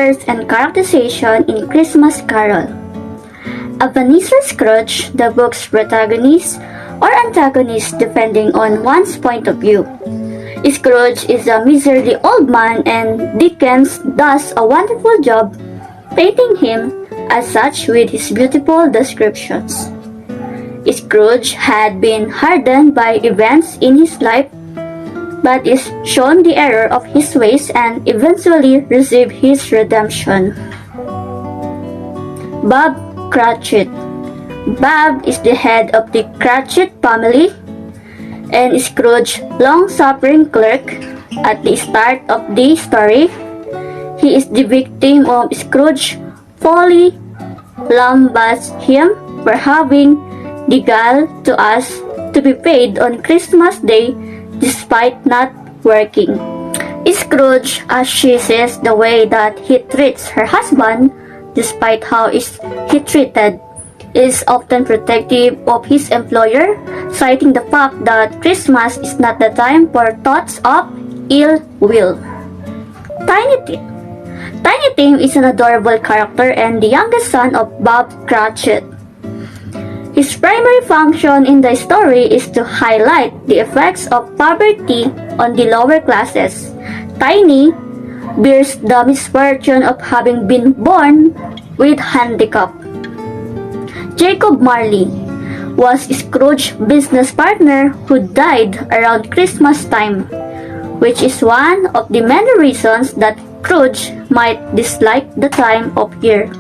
characters and characterization in Christmas Carol. Ebenezer Scrooge, the book's protagonist or antagonist depending on one's point of view. Scrooge is a miserly old man and Dickens does a wonderful job painting him as such with his beautiful descriptions. Scrooge had been hardened by events in his life but is shown the error of his ways and eventually receive his redemption. Bob Cratchit. Bob is the head of the Cratchit family and Scrooge's long-suffering clerk. At the start of the story, he is the victim of Scrooge's folly, lambasts him for having the gall to ask to be paid on Christmas Day despite not working. Scrooge assesses the way that he treats her husband despite how he treated, is often protective of his employer, citing the fact that Christmas is not the time for thoughts of ill will. Tiny Tim. Tiny Tim is an adorable character and the youngest son of Bob Cratchit. His primary function in the story is to highlight the effects of poverty on the lower classes. Tiny bears the misfortune of having been born with handicap. Jacob Marley was Scrooge's business partner who died around Christmas time, which is one of the many reasons that Scrooge might dislike the time of year.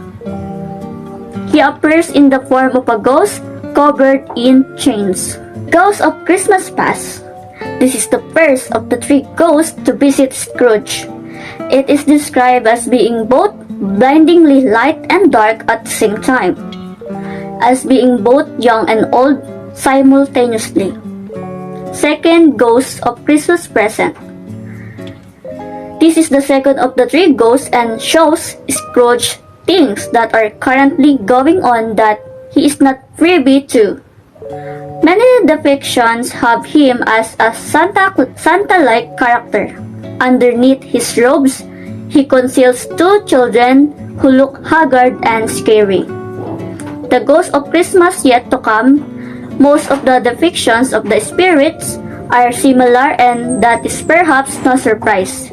He appears in the form of a ghost covered in chains. Ghost of Christmas Past. This is the first of the three ghosts to visit Scrooge. It is described as being both blindingly light and dark at the same time, as being both young and old simultaneously. Second, Ghost of Christmas Present. This is the second of the three ghosts and shows Scrooge things that are currently going on that he is not privy to. Many depictions have him as a Santa-like character. Underneath his robes, he conceals two children who look haggard and scary. The Ghost of Christmas Yet to Come. Most of the depictions of the spirits are similar and that is perhaps no surprise.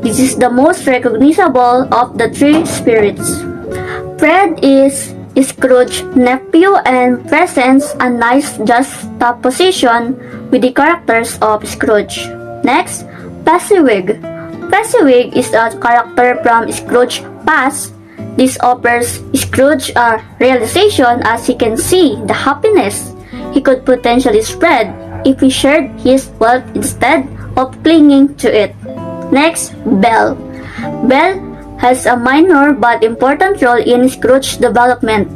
This is the most recognizable of the three spirits. Fred is Scrooge's nephew and presents a nice juxtaposition with the characters of Scrooge. Next, Fezziwig. Fezziwig is a character from Scrooge's past. This offers Scrooge a realization as he can see the happiness he could potentially spread if he shared his wealth instead of clinging to it. Next, Belle. Belle has a minor but important role in Scrooge's development.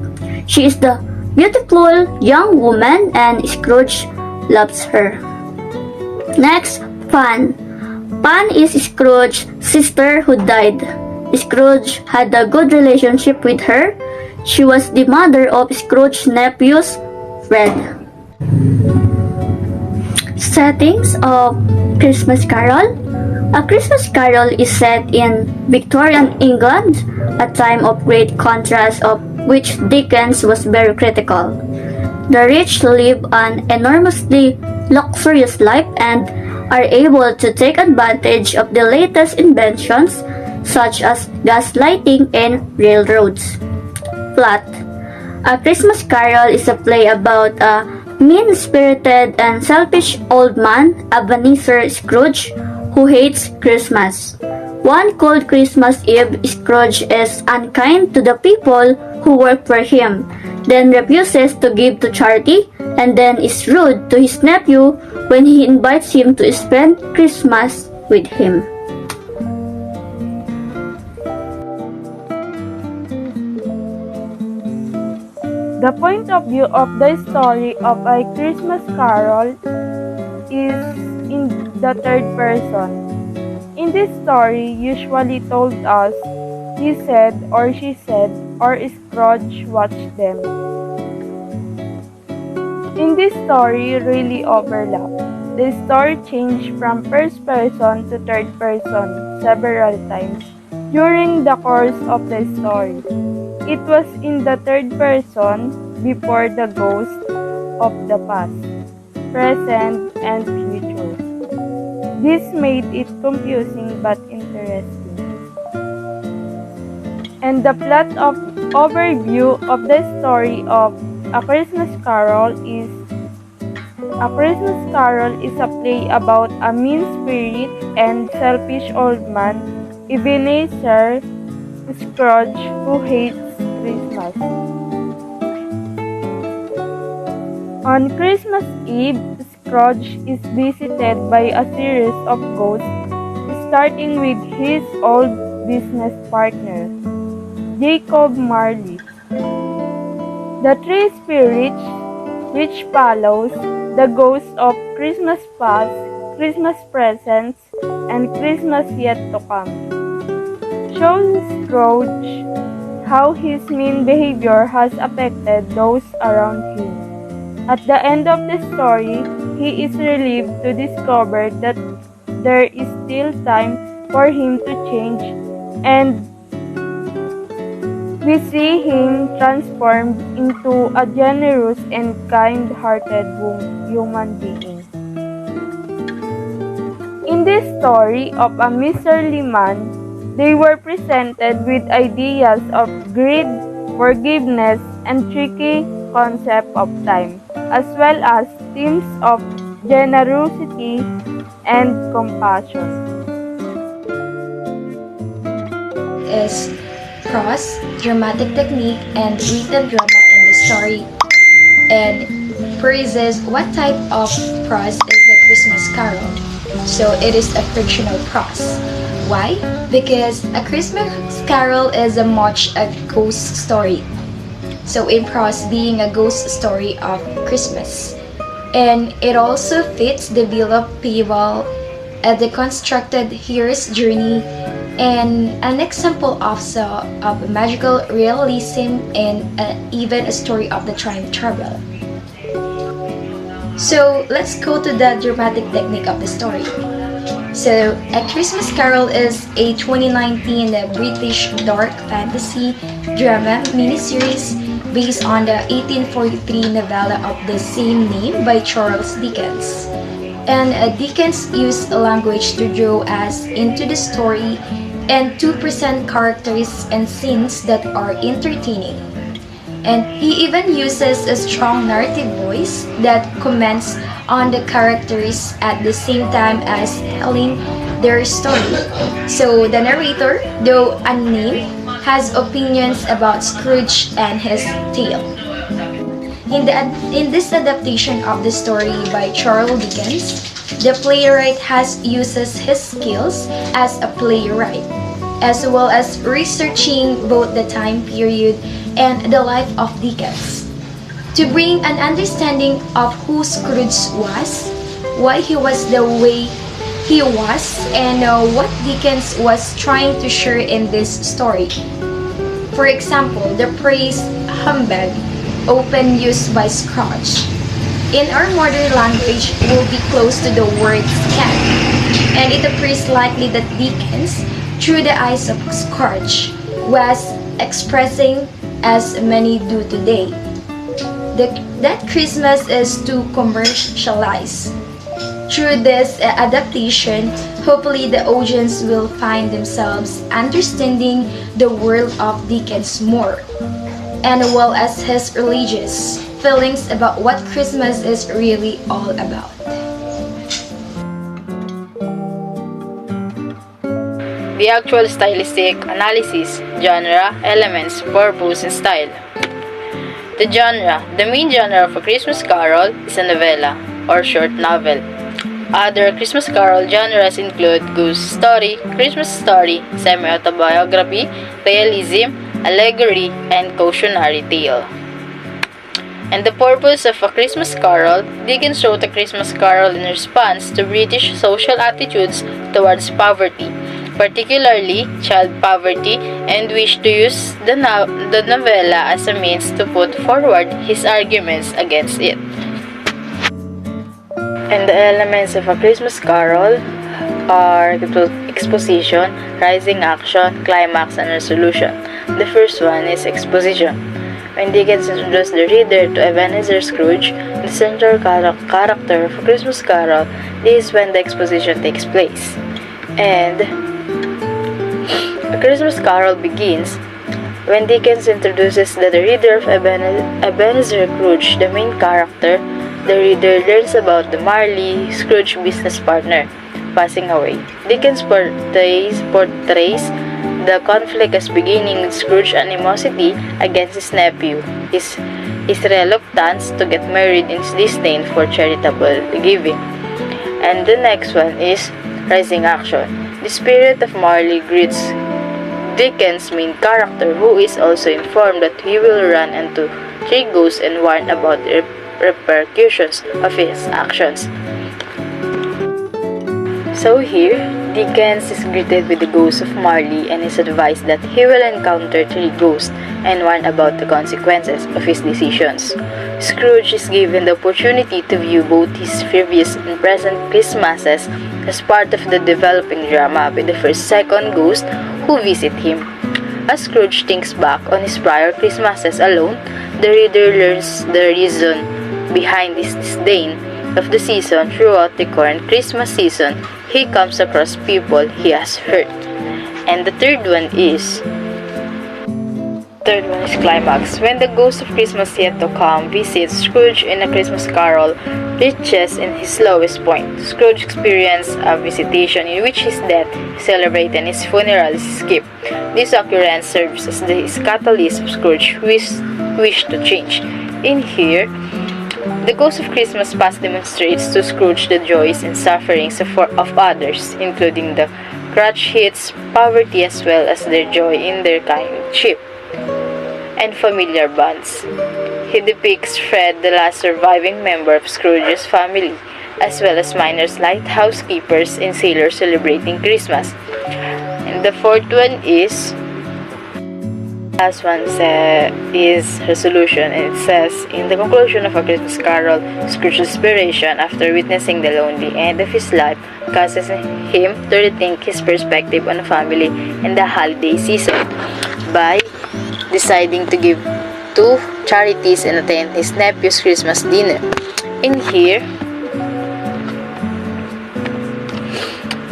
She is the beautiful young woman and Scrooge loves her. Next, Pan. Pan is Scrooge's sister who died. Scrooge had a good relationship with her. She was the mother of Scrooge's nephews, Fred. Settings of Christmas Carol. A Christmas Carol is set in Victorian England, a time of great contrast of which Dickens was very critical. The rich live an enormously luxurious life and are able to take advantage of the latest inventions such as gas lighting and railroads. Plot. A Christmas Carol is a play about a mean-spirited and selfish old man, Ebenezer Scrooge, who hates Christmas. One cold Christmas Eve, Scrooge is unkind to the people who work for him, then refuses to give to charity, and then is rude to his nephew when he invites him to spend Christmas with him. The point of view of the story of A Christmas Carol is in the third person. In this story, usually told us, he said or she said or Scrooge watched them. In this story really overlap. The story changed from first person to third person several times. during the course of the story. It was in the third person before the ghost of the past, present, and future. This made it confusing but interesting. And the plot of overview of the story of A Christmas Carol is a play about a mean spirit and selfish old man, Ebenezer Scrooge, who hates Christmas. On Christmas Eve, Scrooge is visited by a series of ghosts, starting with his old business partner, Jacob Marley. The three spirits, which follows the ghosts of Christmas past, Christmas presents, and Christmas yet to come, shows Scrooge how his mean behavior has affected those around him. At the end of the story, he is relieved to discover that there is still time for him to change, and we see him transformed into a generous and kind-hearted human being. In this story of a miserly man, they were presented with ideas of greed, forgiveness, and tricky concept of time, as well as themes of generosity and compassion. Is prose, dramatic technique, and written drama in the story. And praises what type of prose is the Christmas Carol. So it is a fictional prose. Why? Because a Christmas Carol is a much a ghost story. So in prose being a ghost story of Christmas. And it also fits the bill of fable, a deconstructed hero's journey, and an example also of magical realism and even a story of the time travel. So let's go to the dramatic technique of the story. So A Christmas Carol is a 2019 British dark fantasy drama miniseries based on the 1843 novella of the same name by Charles Dickens. And Dickens used language to draw us into the story and to present characters and scenes that are entertaining. And he even uses a strong narrative voice that comments on the characters at the same time as telling their story. So the narrator, though unnamed, has opinions about Scrooge and his tale. In this adaptation of the story by Charles Dickens, the playwright uses his skills as a playwright, as well as researching both the time period and the life of Dickens, to bring an understanding of who Scrooge was, why he was the way he was, and what Dickens was trying to share in this story. For example, the phrase humbug, often used by Scrooge, in our modern language will be close to the word scam, and it appears likely that Dickens, through the eyes of Scrooge, was expressing, as many do today, that Christmas is too commercialized. Through this adaptation, hopefully the audience will find themselves understanding the world of Dickens more, and well as his religious feelings about what Christmas is really all about. The actual stylistic analysis, genre, elements, purpose, and style. The genre. The main genre of A Christmas Carol is a novella or short novel. Other Christmas Carol genres include ghost story, Christmas story, semi-autobiography, realism, allegory, and cautionary tale. And the purpose of A Christmas Carol, Dickens wrote A Christmas Carol in response to British social attitudes towards poverty, particularly child poverty, and wished to use the novella as a means to put forward his arguments against it. And the elements of A Christmas Carol are to exposition, rising action, climax, and resolution. The first one is exposition. When Dickens introduced the reader to Ebenezer Scrooge, the central character of A Christmas Carol, this is when the exposition takes place. And A Christmas Carol begins when Dickens introduces the reader of Ebenezer Scrooge, the main character. The reader learns about the Marley, Scrooge business partner, passing away. Dickens portrays the conflict as beginning with Scrooge's animosity against his nephew, his reluctance to get married, and his disdain for charitable giving. And the next one is rising action. The spirit of Marley greets Dickens' main character, who is also informed that he will run into three ghosts and warn about the repercussions of his actions. So here, Dickens is greeted with the ghost of Marley and is advised that he will encounter three ghosts and warn about the consequences of his decisions. Scrooge is given the opportunity to view both his previous and present Christmases as part of the developing drama with the second ghost who visit him. As Scrooge thinks back on his prior Christmases alone, the reader learns the reason behind his disdain of the season. Throughout the current Christmas season, he comes across people he has hurt. And the third one is climax. When the ghost of Christmas yet to come visits Scrooge in A Christmas Carol reaches in his lowest point. Scrooge experiences a visitation in which his death is celebrated and his funeral is skipped. This occurrence serves as the catalyst of Scrooge's wish to change. In here, the Ghost of Christmas Past demonstrates to Scrooge the joys and sufferings of others, including the crutch hits, poverty, as well as their joy in their kindship and familiar bonds. He depicts Fred, the last surviving member of Scrooge's family, as well as miners, lighthouse keepers, and sailors celebrating Christmas. And the fourth one is resolution, and it says, in the conclusion of A Christmas Carol, Scrooge's desperation after witnessing the lonely end of his life causes him to rethink his perspective on family and the holiday season by deciding to give to charities and attend his nephew's Christmas dinner. In here,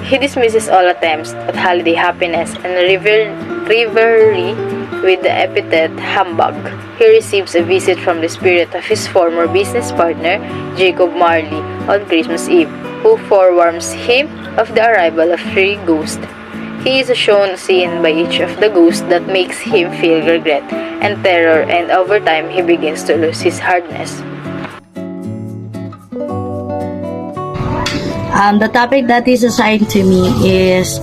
he dismisses all attempts at holiday happiness and revelry with the epithet humbug. He receives a visit from the spirit of his former business partner, Jacob Marley, on Christmas Eve, who forewarns him of the arrival of three ghosts. He is shown a scene by each of the ghosts that makes him feel regret and terror, and over time he begins to lose his hardness. The topic that is assigned to me is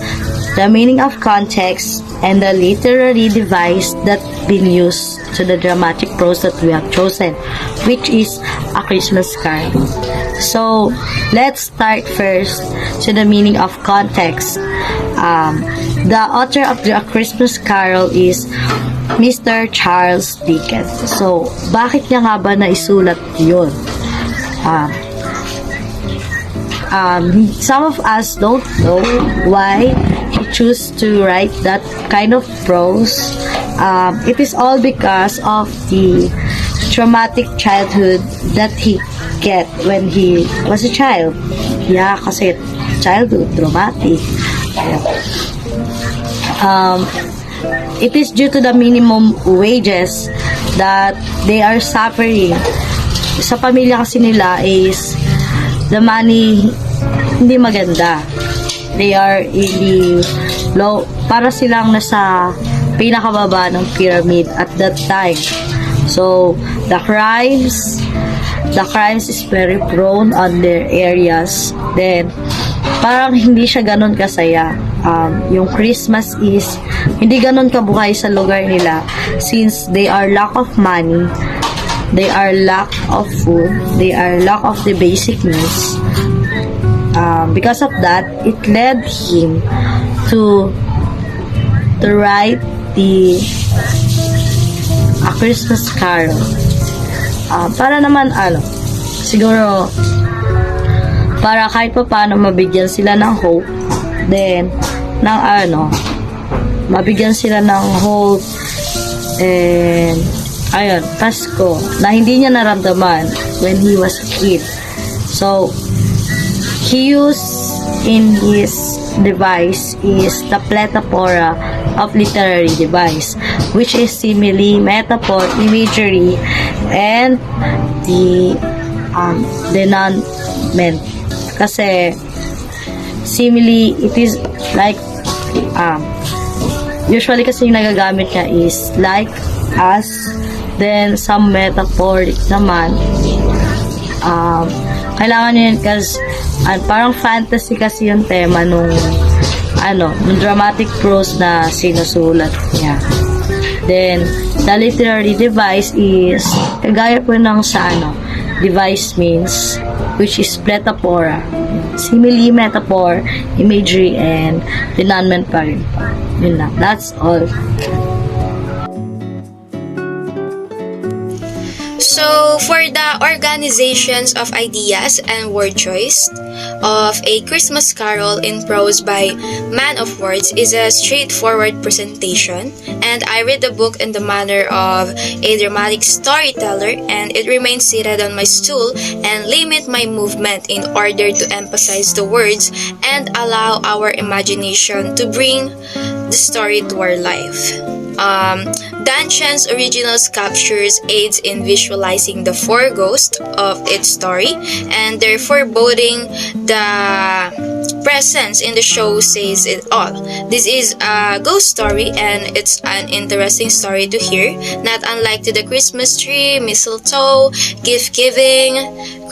the meaning of context and the literary device that been used to the dramatic prose that we have chosen, which is A Christmas Carol. So, let's start first to the meaning of context. The author of the A Christmas Carol is Mr. Charles Dickens. So, bakit niya nga ba naisulat yun? Some of us don't know why he chose to write that kind of prose. It is all because of the traumatic childhood that he get when he was a child. Yeah, kasi childhood traumatic. It is due to the minimum wages that they are suffering. Sa pamilya kasi nila is the money hindi maganda. They are really low. Para silang nasa pinakababa ng pyramid at that time. So, the crimes is very prone on their areas. Then, parang hindi siya ganun kasaya. Yung Christmas is hindi ganun kabuhay sa lugar nila since they are lack of money, they are lack of food, they are lack of the basic needs. Because of that, it led him to write the A Christmas Carol. Para naman siguro para kahit pa paano mabigyan sila ng hope. Then ng mabigyan sila ng hope and ayun, Pasko na hindi niya naramdaman when he was a kid. So, he used in his device is the plethora of literary device, which is simile, metaphor, imagery, and the denouement. Kasi simile, it is like usually kasi yung nagagamit niya is like, as, then some metaphoric naman kailangan nyo yun kasi parang fantasy kasi yung tema nung dramatic prose na sinusulat niya. Then the literary device is kagaya po ng sa device means, which is plethora, simile, metaphor, imagery, and denouement pa rin. Yun lang, that's all. So, for the organizations of ideas and word choice of A Christmas Carol in Prose by Man of Words is a straightforward presentation, and I read the book in the manner of a dramatic storyteller, and it remains seated on my stool and limit my movement in order to emphasize the words and allow our imagination to bring the story to our life. Dungeon's original captures aids in visualizing the four ghosts of its story, and their foreboding the presence in the show says it all. This is a ghost story, and it's an interesting story to hear, not unlike to the Christmas tree, mistletoe, gift giving,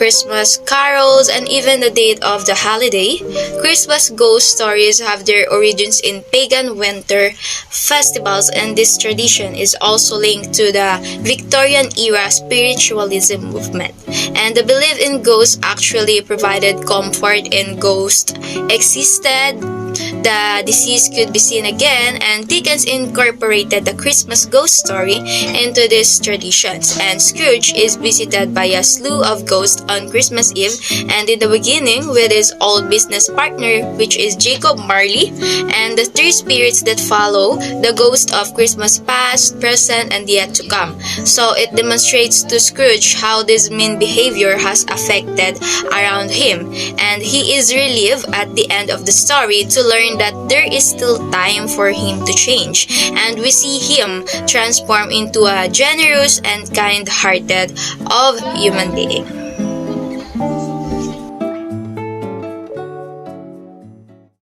Christmas carols, and even the date of the holiday. Christmas ghost stories have their origins in pagan winter festivals, and this tradition is also linked to the Victorian era spiritualism movement. And the belief in ghosts actually provided comfort, and ghosts existed, the deceased could be seen again, and Dickens incorporated the Christmas ghost story into these traditions. And Scrooge is visited by a slew of ghosts on Christmas Eve, and in the beginning with his old business partner, which is Jacob Marley, and the three spirits that follow, the ghost of Christmas past, present, and yet to come. So it demonstrates to Scrooge how this mean behavior has affected around him, and he is relieved at the end of the story to learn that there is still time for him to change, and we see him transform into a generous and kind-hearted of human being.